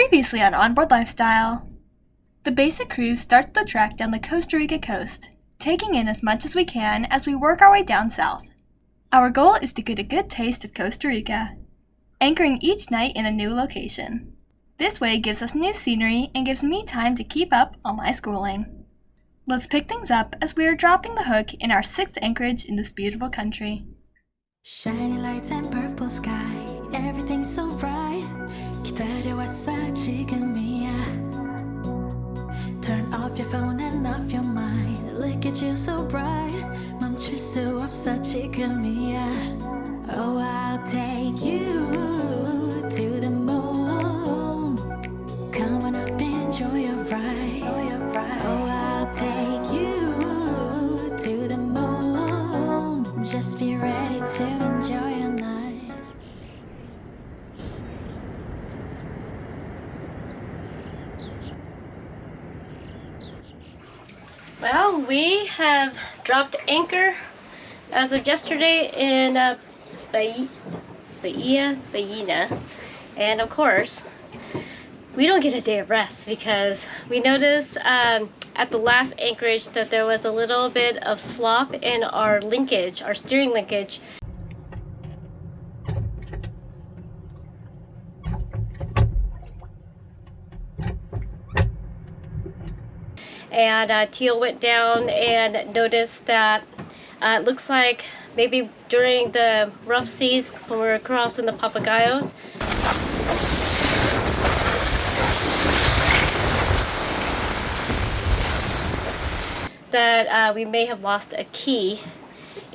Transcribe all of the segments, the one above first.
Previously on Onboard Lifestyle. The Basik cruise starts the trek down the Costa Rica coast, taking in as much as we can as we work our way down south. Our goal is to get a good taste of Costa Rica, anchoring each night in a new location. This way gives us new scenery and gives me time to keep up on my schooling. Let's pick things up as we are dropping the hook in our 6th anchorage in this beautiful country. Shiny lights and purple sky, everything's so bright. 기다려왔어 지금이야. Turn off your phone and off your mind. Look at you so bright. 멈출 수 없어 지금이야. Oh, I'll take you to the moon. Come on up, enjoy your ride. Oh, I'll take you to the moon. Just be ready to enjoy your night. Well, we have dropped anchor as of yesterday in Ballena, and of course we don't get a day of rest because we noticed at the last anchorage that there was a little bit of slop in our linkage, our steering linkage. And Teal went down and noticed that it looks like maybe during the rough seas when we were crossing the Papagayos, that we may have lost a key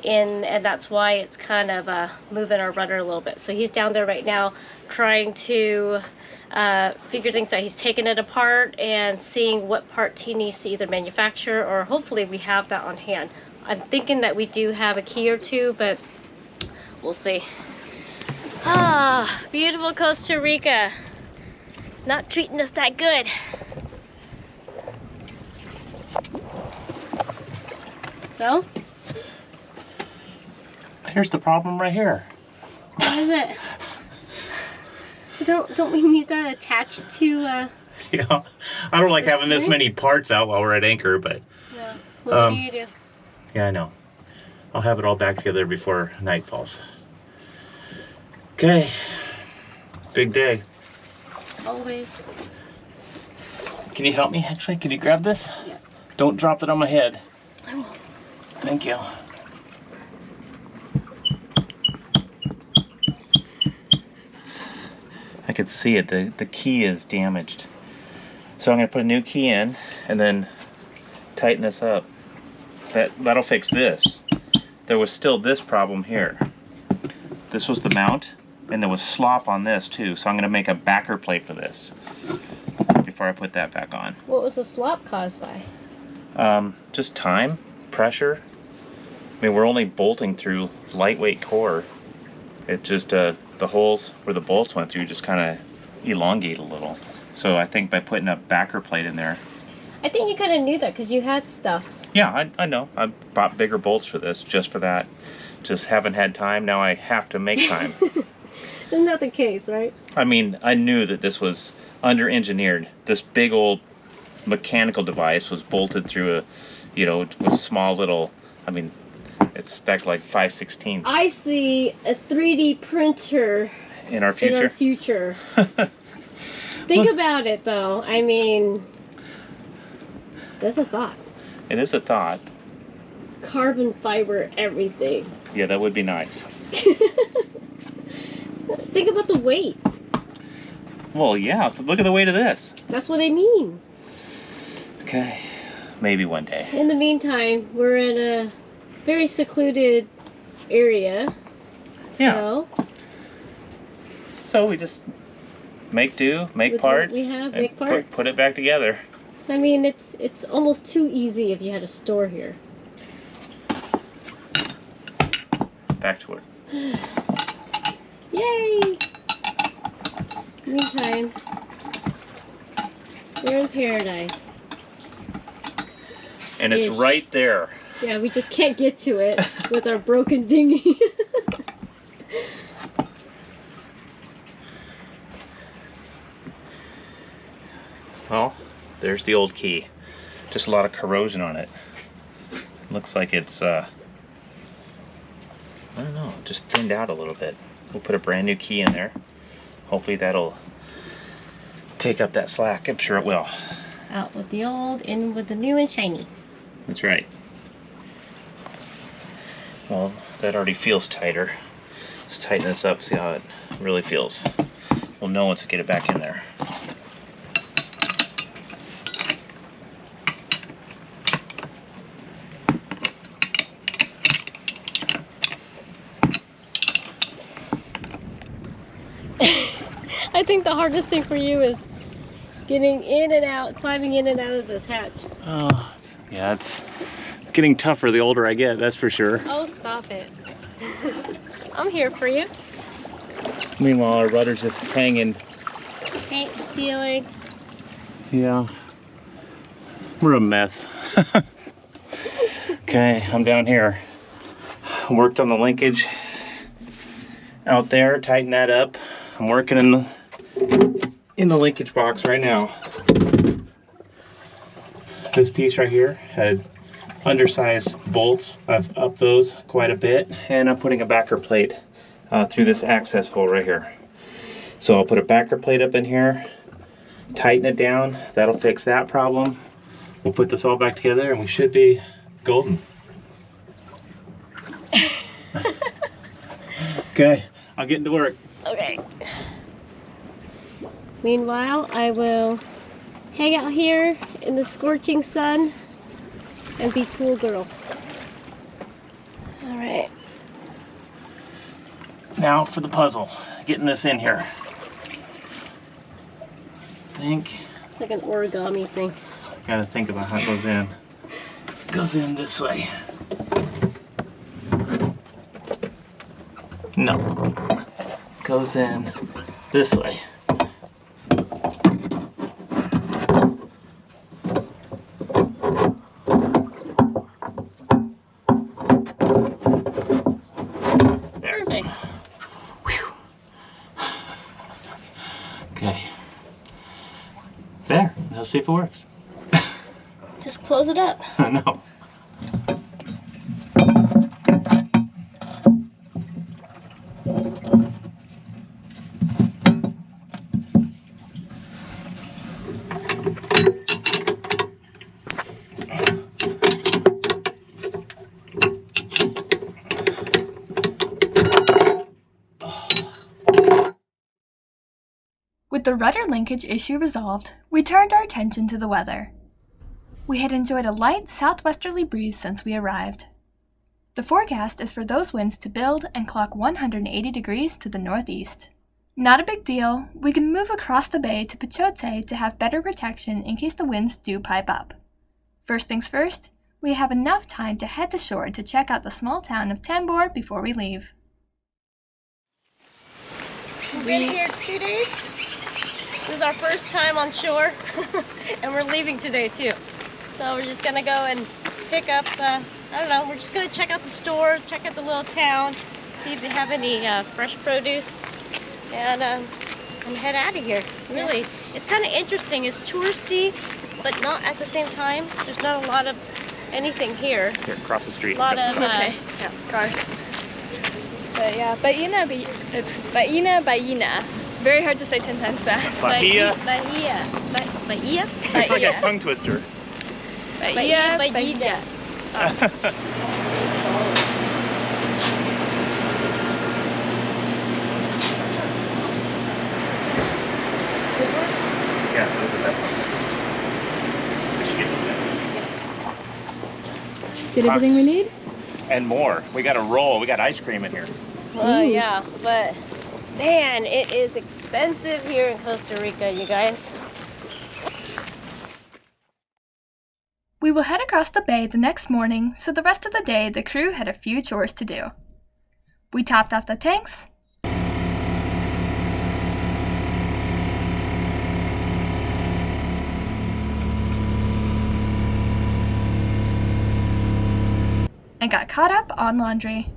and that's why it's kind of moving our rudder a little bit. So he's down there right now trying to figure things out. He's taking it apart and seeing what part he needs to either manufacture, or hopefully we have that on hand. I'm thinking that we do have a key or two, but we'll see. Ah, beautiful Costa Rica. It's not treating us that good. So? Here's the problem right here. What is it? Don't we need that attached to Yeah, I don't like having this many parts out while we're at anchor, but yeah. What do you do? yeah, I know. I'll have it all back together before night falls. Okay, big day. Always. Can you help me actually? Can you grab this? Yeah. Don't drop it on my head. I will. Thank you. I could see it, the key is damaged. So I'm gonna put a new key in and then tighten this up. That'll fix this. There was still this problem here. This was the mount, and there was slop on this too, so I'm gonna make a backer plate for this before I put that back on. What was the slop caused by? Just time, pressure. I mean, we're only bolting through lightweight core. It just, the holes where the bolts went through just kind of elongate a little. So I think by putting a backer plate in there. I think you kind of knew that because you had stuff. Yeah, I know. I bought bigger bolts for this, just for that. Just haven't had time. Now I have to make time. Isn't that the case, right? I mean, I knew that this was under-engineered. This big old mechanical device was bolted through a, with small little, I mean, it's spec like 5/16. I see a 3D printer In our future? In our future. Think about it, though. I mean, that's a thought. It is a thought. Carbon fiber, everything. Yeah, that would be nice. Think about the weight. Well, yeah, look at the weight of this. That's what I mean. Okay, maybe one day. In the meantime, we're in a very secluded area. Yeah. So we just make do, make With parts, what we have, and make parts. Put it back together. I mean, it's almost too easy if you had a store here. Back to work. Yay! Meantime, we're in paradise. And it's Ish. right there. Yeah, we just can't get to it with our broken dinghy. Well, there's the old key. Just a lot of corrosion on it. Looks like it's, I don't know, just thinned out a little bit. We'll put a brand new key in there. Hopefully that'll take up that slack. I'm sure it will. Out with the old, in with the new and shiny. That's right. Well, that already feels tighter. Let's tighten this up, see how it really feels. We'll know once we get it back in there. I think the hardest thing for you is getting in and out, climbing in and out of this hatch. Oh, yeah, it's getting tougher the older I get, that's for sure. Oh, stop it. I'm here for you. Meanwhile, our rudder's just hanging. Paint's peeling. Yeah, we're a mess. Okay, I'm down here. Worked on the linkage out there, tighten that up. I'm working in the linkage box right now. This piece right here had undersized bolts. I've upped those quite a bit, and I'm putting a backer plate through this access hole right here. So I'll put a backer plate up in here, tighten it down. That'll fix that problem. We'll put this all back together and we should be golden. Okay, I'll get into work. Okay. Meanwhile, I will hang out here in the scorching sun and be tool girl. All right. Now for the puzzle, getting this in here. It's like an origami thing. Gotta think about how it goes in. It goes in this way. No. It goes in this way. Perfect. Whew. Okay. There. Let's see if it works. Just close it up. No. With the rudder linkage issue resolved, we turned our attention to the weather. We had enjoyed a light southwesterly breeze since we arrived. The forecast is for those winds to build and clock 180 degrees to the northeast. Not a big deal, we can move across the bay to Pachote to have better protection in case the winds do pipe up. First things first, we have enough time to head to shore to check out the small town of Tambor before we leave. We've been here 2 days. This is our first time on shore, and we're leaving today too. So we're just gonna go and pick up, I don't know, we're just gonna check out the store, check out the little town, see if they have any fresh produce, and head out of here. Really, it's kind of interesting. It's touristy, but not at the same time. There's not a lot of anything here. Here, across the street. A lot of Cars. But yeah, it's Baina. Very hard to say 10 times fast. Bahia. Bahia. It's like a tongue twister. Bahia. Yeah, those are best ones. We should get those in. Get everything we need? And more. We got a roll. We got ice cream in here. Well, yeah, but man, it is expensive here in Costa Rica, you guys. We will head across the bay the next morning, so the rest of the day the crew had a few chores to do. We topped off the tanks, and got caught up on laundry.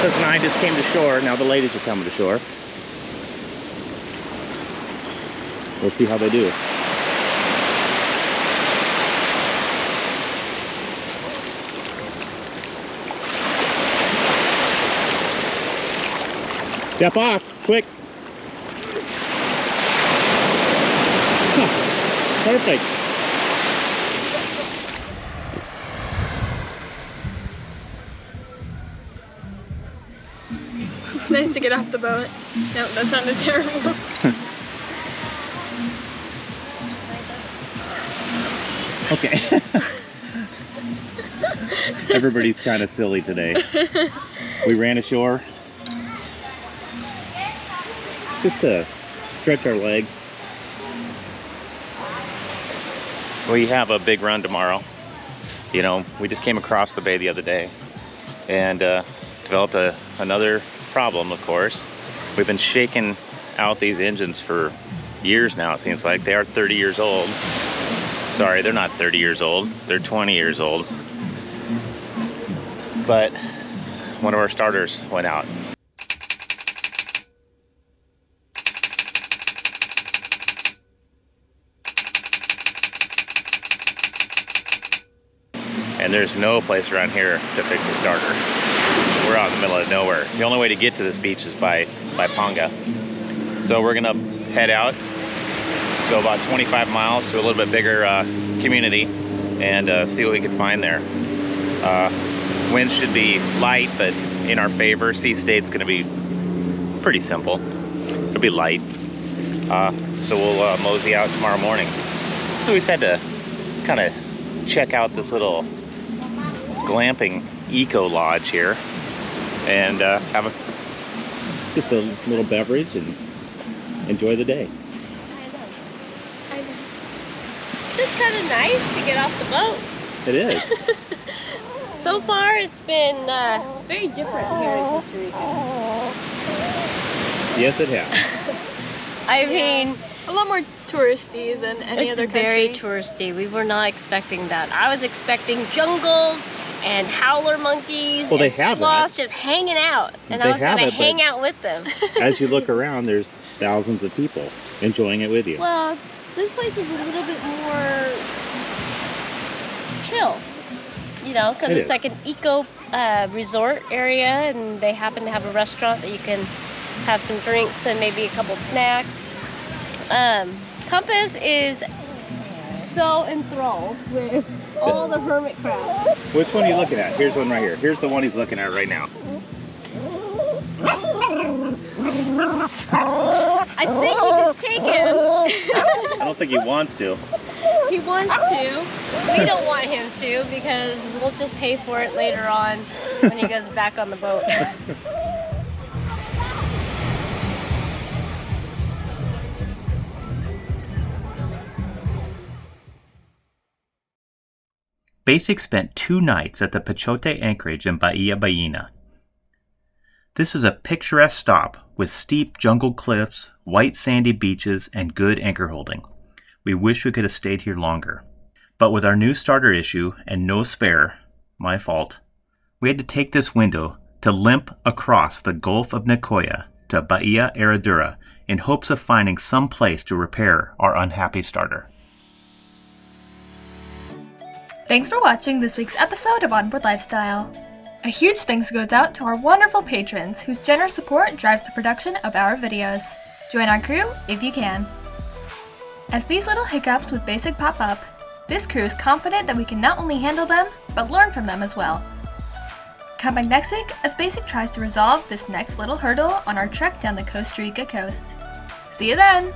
Princess and I just came to shore. Now the ladies are coming to shore. We'll see how they do. Step off, quick. Huh, perfect. It's nice to get off the boat. No, that sounded terrible. Okay. Everybody's kind of silly today. We ran ashore just to stretch our legs. We have a big run tomorrow. You know, we just came across the bay the other day and developed another problem, of course. We've been shaking out these engines for years now, it seems like. They are 30 years old. Sorry, they're not 30 years old. They're 20 years old. But one of our starters went out. And there's no place around here to fix a starter. We're out in the middle of nowhere. The only way to get to this beach is by Panga. So we're gonna head out, go about 25 miles to a little bit bigger community and see what we can find there. Winds should be light, but in our favor. Sea state's gonna be pretty simple. It'll be light. So we'll mosey out tomorrow morning. So we said to kind of check out this little glamping eco lodge here and have just a little beverage and enjoy the day. I know. Just kind of nice to get off the boat. It is. So far it's been very different here in Costa Rica. Yes, it has. I mean, A lot more touristy than any other country. It's very touristy. We were not expecting that. I was expecting jungles and howler monkeys Well, they and have sloths that. just hanging out. And They I was going have to it, hang but- out with them. As you look around, there's thousands of people enjoying it with you. Well, this place is a little bit more chill, you know, because It it's is. like an eco resort area, and they happen to have a restaurant that you can have some drinks and maybe a couple snacks. Compass is so enthralled with all the hermit crabs. Which one are you looking at? Here's one right here. Here's the one he's looking at right now. I think he can take him. I don't think he wants to. He wants to. We don't want him to because we'll just pay for it later on when he goes back on the boat. Basik spent 2 nights at the Pachote anchorage in Bahia Ballena. This is a picturesque stop with steep jungle cliffs, white sandy beaches, and good anchor holding. We wish we could have stayed here longer. But with our new starter issue and no spare, my fault, we had to take this window to limp across the Gulf of Nicoya to Bahia Herradura in hopes of finding some place to repair our unhappy starter. Thanks for watching this week's episode of Onboard Lifestyle. A huge thanks goes out to our wonderful patrons whose generous support drives the production of our videos. Join our crew if you can. As these little hiccups with Basik pop up, this crew is confident that we can not only handle them, but learn from them as well. Come back next week as Basik tries to resolve this next little hurdle on our trek down the Costa Rica coast. See you then!